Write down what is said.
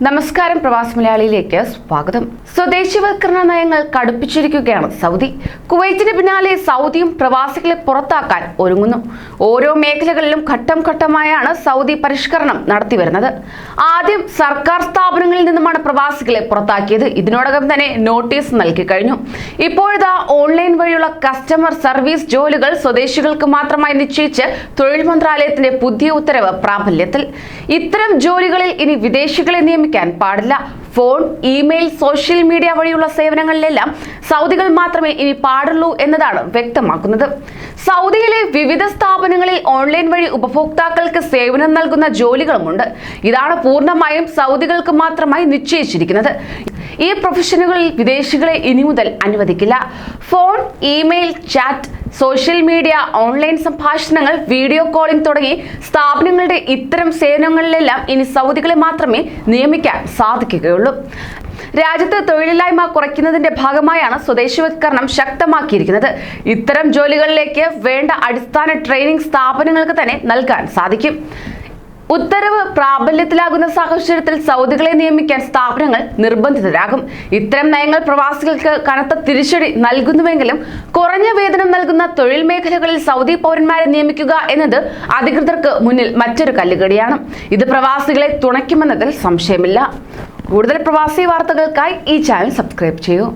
നമസ്കാരം, പ്രവാസി മലയാളിയിലേക്ക് സ്വാഗതം. സ്വദേശിവൽക്കരണ നയങ്ങൾ കടുപ്പിച്ചിരിക്കുകയാണ് സൗദി. കുവൈറ്റിന് പിന്നാലെ സൗദിയും പ്രവാസികളെ പുറത്താക്കാൻ ഒരുങ്ങുന്നു. ഓരോ മേഖലകളിലും ഘട്ടം ഘട്ടമായാണ് സൗദി പരിഷ്കരണം നടത്തിവരുന്നത്. ആദ്യം സർക്കാർ സ്ഥാപനങ്ങളിൽ നിന്നുമാണ് പ്രവാസികളെ പുറത്താക്കിയത്. ഇതിനോടകം തന്നെ നോട്ടീസ് നൽകി കഴിഞ്ഞു. ഇപ്പോഴത്തെ ഓൺലൈൻ വഴിയുള്ള കസ്റ്റമർ സർവീസ് ജോലികൾ സ്വദേശികൾക്ക് മാത്രമായി നിശ്ചയിച്ച് തൊഴിൽ മന്ത്രാലയത്തിന്റെ പുതിയ ഉത്തരവ് പ്രാബല്യത്തിൽ. ഇത്തരം ജോലികളിൽ ഇനി വിദേശികളെ നിയമിക്കാൻ പാടില്ല. ഫോൺ, ഇമെയിൽ, സോഷ്യൽ മീഡിയ വഴിയുള്ള സേവനങ്ങളിലെല്ലാം സൗദികൾ മാത്രമേ ഇനി പാടുള്ളൂ എന്നതാണ് വ്യക്തമാക്കുന്നത്. സൗദിയിലെ വിവിധ സ്ഥാപനങ്ങളിൽ ഓൺലൈൻ വഴി ഉപഭോക്താക്കൾക്ക് സേവനം നൽകുന്ന ജോലികളുമുണ്ട്. ഇതാണ് പൂർണ്ണമായും സൗദികൾക്ക് മാത്രമായി നിശ്ചയിച്ചിരിക്കുന്നത്. ഈ പ്രൊഫഷനുകളിൽ വിദേശികളെ ഇനി മുതൽ അനുവദിക്കില്ല. Phone, email, chat, social media, online സംഭാഷണങ്ങൾ, വീഡിയോ കോളിംഗ് തുടങ്ങി സ്ഥാപനങ്ങളുടെ ഇത്തരം സേവനങ്ങളിലെല്ലാം ഇനി സൗദികളെ മാത്രമേ നിയമിക്കാൻ സാധിക്കുകയുള്ളൂ. രാജ്യത്ത് തൊഴിലില്ലായ്മ കുറയ്ക്കുന്നതിന്റെ ഭാഗമായാണ് സ്വദേശിവൽക്കരണം ശക്തമാക്കിയിരിക്കുന്നത്. ഇത്തരം ജോലികളിലേക്ക് വേണ്ട അടിസ്ഥാന ട്രെയിനിങ് സ്ഥാപനങ്ങൾക്ക് തന്നെ നൽകാൻ സാധിക്കും. ഉത്തരവ് പ്രാബല്യത്തിലാകുന്ന സാഹചര്യത്തിൽ സൗദികളെ നിയമിക്കാൻ സ്ഥാപനങ്ങൾ നിർബന്ധിതരാകും. ഇത്തരം നയങ്ങൾ പ്രവാസികൾക്ക് കനത്ത തിരിച്ചടി നൽകുന്നുവെങ്കിലും കുറഞ്ഞ വേതനം നൽകുന്ന തൊഴിൽ മേഖലകളിൽ സൗദി പൗരന്മാരെ നിയമിക്കുക എന്നത് അധികൃതർക്ക് മുന്നിൽ മറ്റൊരു കല്ലുകടിയാണ്. ഇത് പ്രവാസികളെ തുണയ്ക്കുമെന്നതിൽ സംശയമില്ല. കൂടുതൽ പ്രവാസി വാർത്തകൾക്കായി ഈ ചാനൽ സബ്സ്ക്രൈബ് ചെയ്യൂ.